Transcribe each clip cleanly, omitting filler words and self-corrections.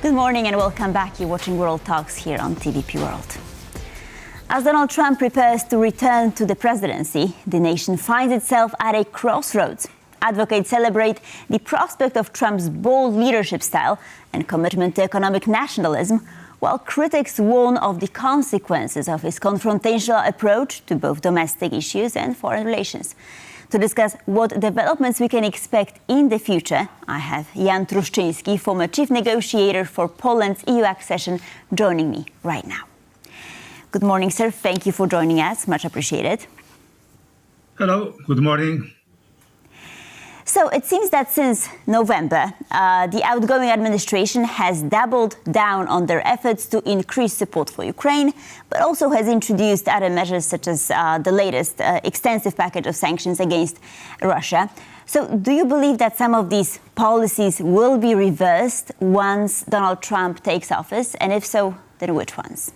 Good morning and welcome back. You're watching World Talks here on TVP World. As Donald Trump prepares to return to the presidency, the nation finds itself at a crossroads. Advocates celebrate the prospect of Trump's bold leadership style and commitment to economic nationalism, while critics warn of the consequences of his confrontational approach to both domestic issues and foreign relations. To discuss what developments we can expect in the future, I have Jan Truszczyński, former chief negotiator for Poland's EU accession, joining me right now. Good morning, sir. Thank you for joining us. Much appreciated. Hello. Good morning. So it seems that since November, the outgoing administration has doubled down on their efforts to increase support for Ukraine, but also has introduced other measures such as the latest extensive package of sanctions against Russia. So do you believe that some of these policies will be reversed once Donald Trump takes office? And if so, then which ones?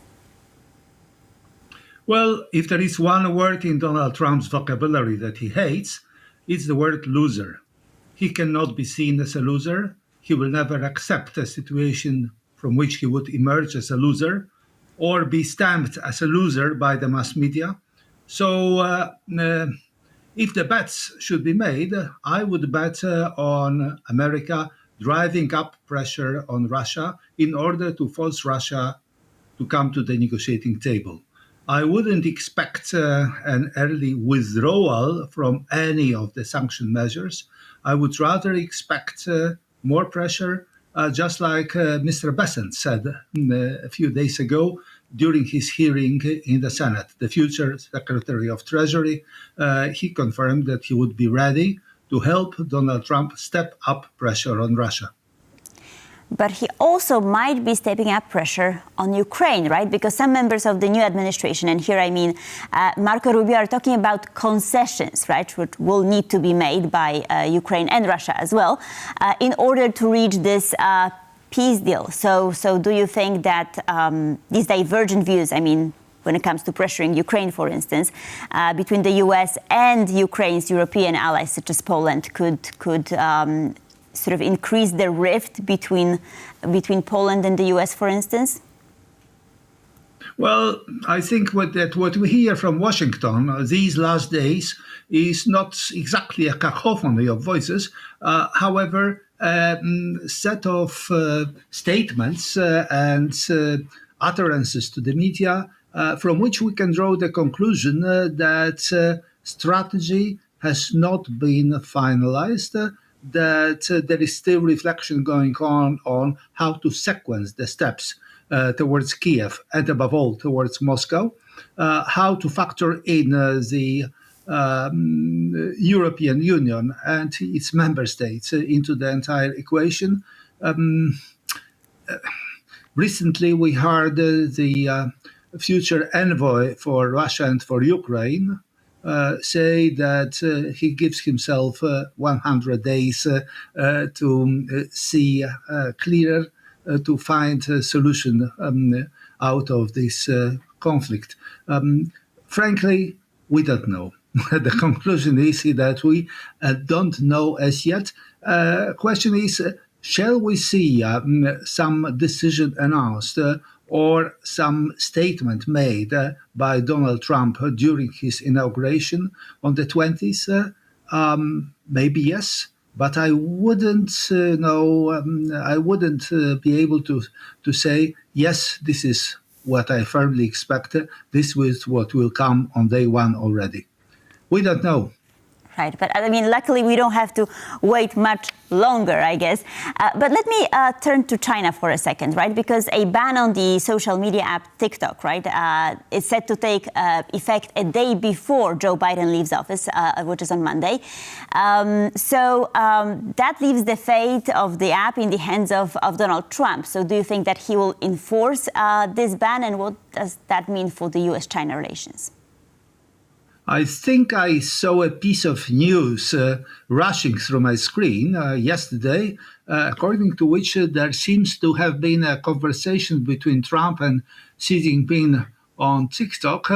Well, if there is one word in Donald Trump's vocabulary that he hates, it's the word loser. He cannot be seen as a loser. He will never accept a situation from which he would emerge as a loser or be stamped as a loser by the mass media. So if the bets should be made, I would bet on America driving up pressure on Russia in order to force Russia to come to the negotiating table. I wouldn't expect an early withdrawal from any of the sanction measures. I would rather expect more pressure, just like Mr. Bessent said a few days ago during his hearing in the Senate. The future Secretary of Treasury, he confirmed that he would be ready to help Donald Trump step up pressure on Russia. But he also might be stepping up pressure on Ukraine, right? Because some members of the new administration, and here I mean Marco Rubio, are talking about concessions, right, which will need to be made by Ukraine and Russia as well in order to reach this peace deal. So do you think that these divergent views, I mean, when it comes to pressuring Ukraine, for instance, between the US and Ukraine's European allies, such as Poland, could sort of increase the rift between Poland and the US, for instance? Well, I think what we hear from Washington these last days is not exactly a cacophony of voices. However, a set of statements and utterances to the media from which we can draw the conclusion that strategy has not been finalized, that there is still reflection going on how to sequence the steps towards Kiev and above all towards Moscow, how to factor in the European Union and its member states into the entire equation. Recently, we heard the future envoy for Russia and for Ukraine say that he gives himself 100 days to see clearer, to find a solution out of this conflict. Frankly, we don't know. The conclusion is that we don't know as yet. Question is, shall we see some decision announced or some statement made by Donald Trump during his inauguration on the 20th? Maybe yes, but I wouldn't I wouldn't be able to say, yes, this is what I firmly expect. This is what will come on day one already. We don't know. Right, but I mean, luckily we don't have to wait much longer, I guess. But let me turn to China for a second, right? Because a ban on the social media app Tik Tok, right, is set to take effect a day before Joe Biden leaves office, which is on Monday. So that leaves the fate of the app in the hands of Donald Trump. So do you think that he will enforce this ban, and what does that mean for the US-China relations? I think I saw a piece of news rushing through my screen yesterday, according to which there seems to have been a conversation between Trump and Xi Jinping on TikTok,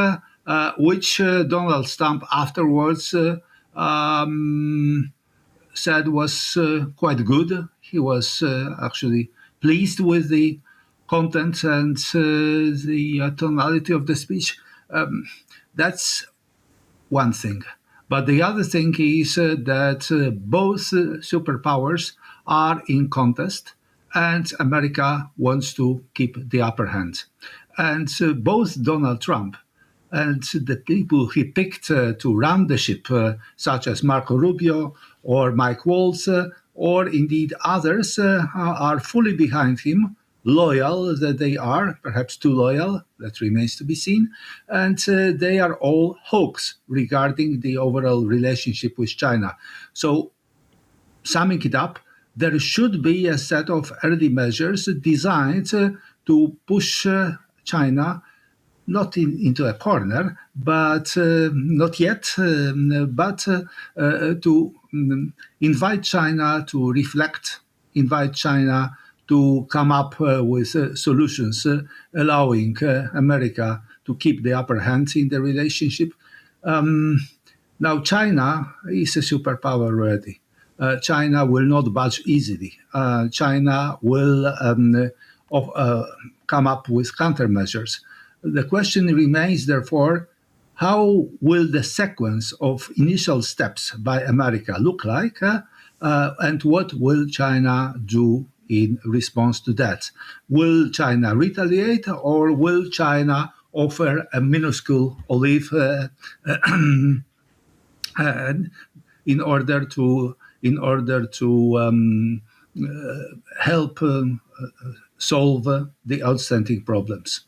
which Donald Trump afterwards said was quite good. He was actually pleased with the content and the tonality of the speech. That's one thing. But the other thing is that both superpowers are in contest, and America wants to keep the upper hand. And both Donald Trump and the people he picked to run the ship, such as Marco Rubio or Mike Waltz, or indeed others, are fully behind him, loyal that they are, perhaps too loyal, that remains to be seen, and they are all hawks regarding the overall relationship with China. So, summing it up, there should be a set of early measures designed to push China not into a corner, but not yet, but to invite China to reflect, invite China to come up with solutions allowing America to keep the upper hand in the relationship. Now, China is a superpower already. China will not budge easily. China will come up with countermeasures. The question remains, therefore, how will the sequence of initial steps by America look like, and what will China do in response to that? Will China retaliate, or will China offer a minuscule olive in order to help solve the outstanding problems?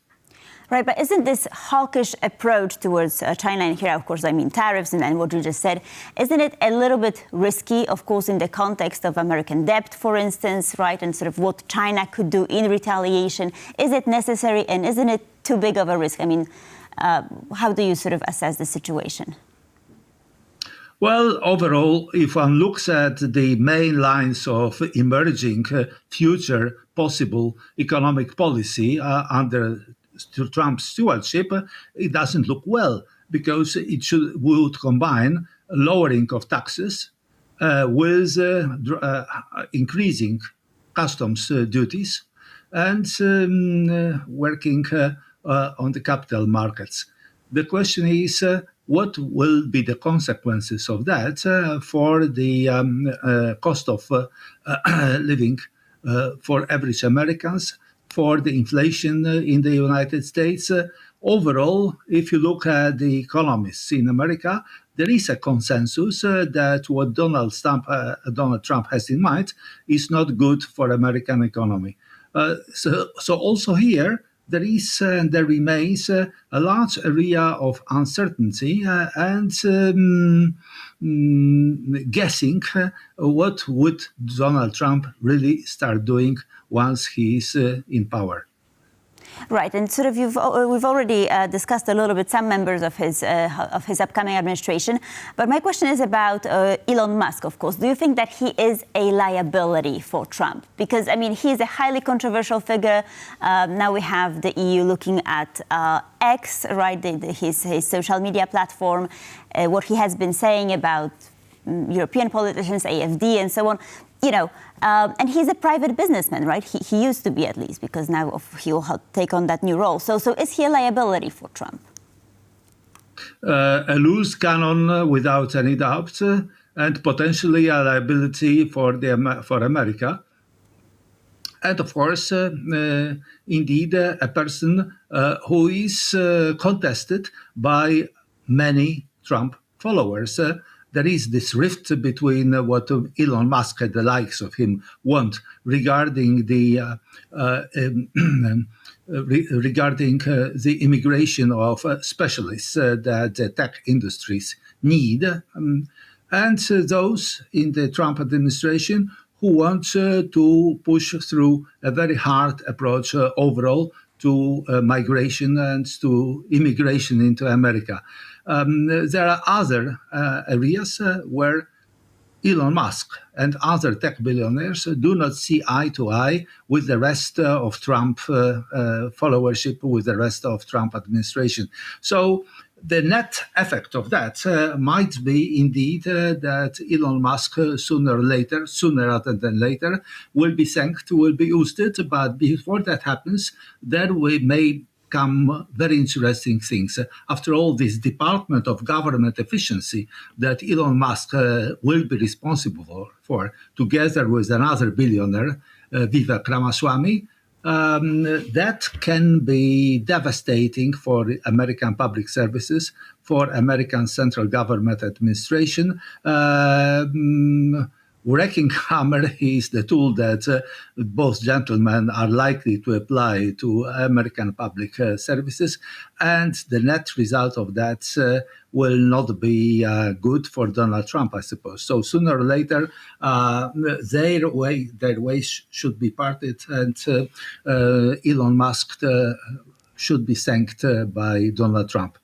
Right, but isn't this hawkish approach towards China, and here, of course, I mean tariffs and what you just said, isn't it a little bit risky, of course, in the context of American debt, for instance, right, and sort of what China could do in retaliation? Is it necessary, and isn't it too big of a risk? I mean, how do you sort of assess the situation? Well, overall, if one looks at the main lines of emerging future possible economic policy under Trump's stewardship, it doesn't look well, because it would combine lowering of taxes with increasing customs duties and working on the capital markets. The question is, what will be the consequences of that for the cost of living for average Americans, for the inflation in the United States? Overall, if you look at the economists in America, there is a consensus that what Donald Trump has in mind is not good for American economy. So also here, there remains a large area of uncertainty and guessing what would Donald Trump really start doing once he is in power. Right, and sort of we've already discussed a little bit some members of his upcoming administration, but my question is about Elon Musk, of course. Do you think that he is a liability for Trump? Because, I mean, he's a highly controversial figure. Now we have the EU looking at X, right, his social media platform, what he has been saying about European politicians, AfD, and so on. You know, and he's a private businessman, right? He used to be, at least, because now he'll take on that new role. So is he a liability for Trump? A loose cannon, without any doubt, and potentially a liability for America. And of course, indeed, a person who is contested by many Trump followers. There is this rift between what Elon Musk and the likes of him want regarding the immigration of specialists that the tech industries need, and those in the Trump administration who want to push through a very hard approach overall to migration and to immigration into America. There are other areas where Elon Musk and other tech billionaires do not see eye to eye with the rest of Trump followership, with the rest of Trump administration. So The net effect of that might be indeed that Elon Musk sooner rather than later, will be thanked, will be ousted. But before that happens, there may come very interesting things. After all, this Department of Government Efficiency that Elon Musk will be responsible for, together with another billionaire, Vivek Ramaswamy, that can be devastating for American public services, for American central government administration. Wrecking hammer is the tool that both gentlemen are likely to apply to American public services, and the net result of that will not be good for Donald Trump, I suppose. So sooner or later, their ways should be parted, and Elon Musk should be thanked by Donald Trump.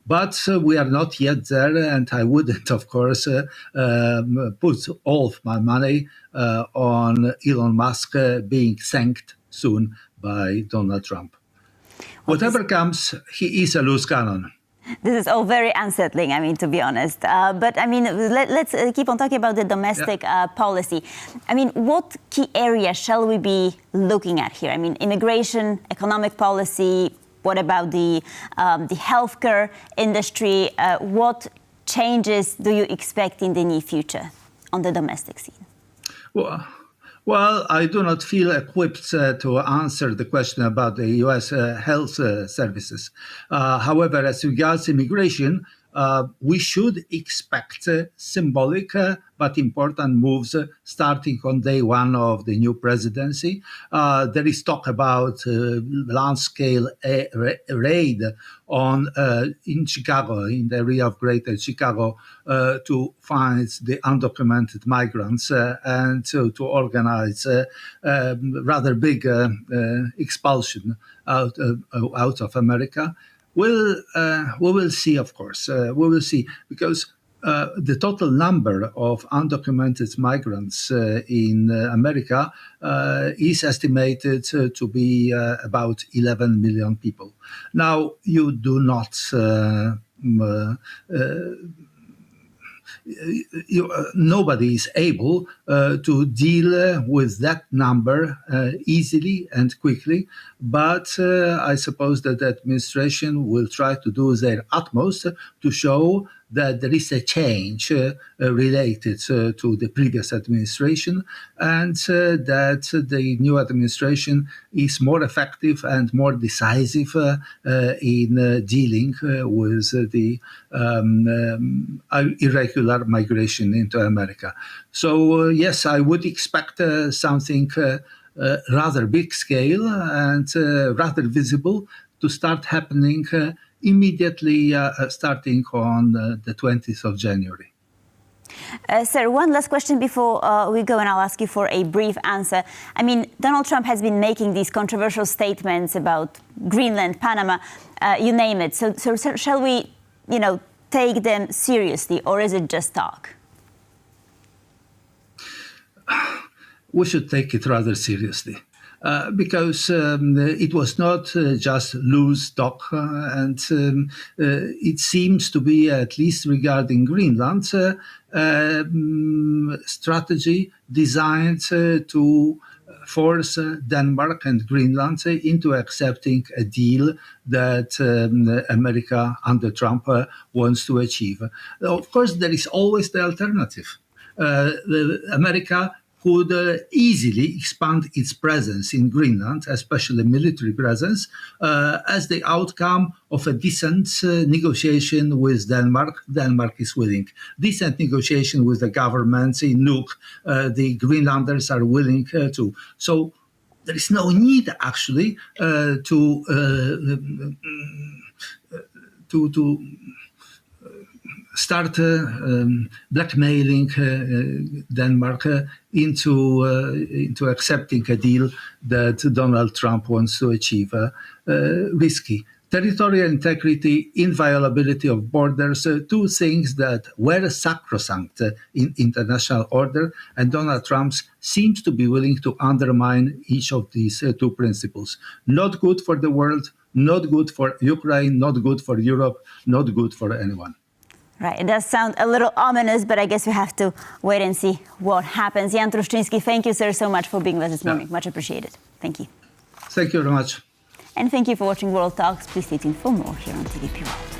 But we are not yet there, and I wouldn't, of course, put all of my money on Elon Musk being thanked soon by Donald Trump. Whatever comes, he is a loose cannon. This is all very unsettling, I mean, to be honest. But, I mean, let's keep on talking about the domestic policy. I mean, what key areas shall we be looking at here? I mean, immigration, economic policy. What about the healthcare industry? What changes do you expect in the near future on the domestic scene? Well, I do not feel equipped to answer the question about the U.S. health services. However, as regards immigration, we should expect symbolic but important moves starting on day one of the new presidency. There is talk about large-scale raid in Chicago, in the area of Greater Chicago, to find the undocumented migrants and to organize rather big expulsion out of America. We will see, of course. We will see, because the total number of undocumented migrants in America is estimated to be about 11 million people. Now, you do not nobody is able to deal with that number easily and quickly, but I suppose that the administration will try to do their utmost to show that there is a change related to the previous administration, and that the new administration is more effective and more decisive in dealing with the irregular migration into America. So yes, I would expect something rather big scale and rather visible to start happening immediately, starting on the 20th of January. Sir, one last question before we go, and I'll ask you for a brief answer. I mean, Donald Trump has been making these controversial statements about Greenland, Panama, you name it. So shall we, take them seriously, or is it just talk? We should take it rather seriously. Because it was not just loose talk, and it seems to be, at least regarding Greenland, strategy designed to force Denmark and Greenland into accepting a deal that America under Trump wants to achieve. Of course, there is always the alternative. America could easily expand its presence in Greenland, especially military presence, as the outcome of a decent negotiation with Denmark. Denmark is willing. Decent negotiation with the governments in Nuuk, the Greenlanders are willing to. So there is no need, actually, to start blackmailing Denmark into accepting a deal that Donald Trump wants to achieve. Risky. Territorial integrity, inviolability of borders, two things that were sacrosanct in international order, and Donald Trump seems to be willing to undermine each of these two principles. Not good for the world, not good for Ukraine, not good for Europe, not good for anyone. Right, it does sound a little ominous, but I guess we have to wait and see what happens. Jan Truszczyński, thank you, sir, so much for being with us this morning. Much appreciated. Thank you. Thank you very much. And thank you for watching World Talks. Please stay tuned for more here on TVP World.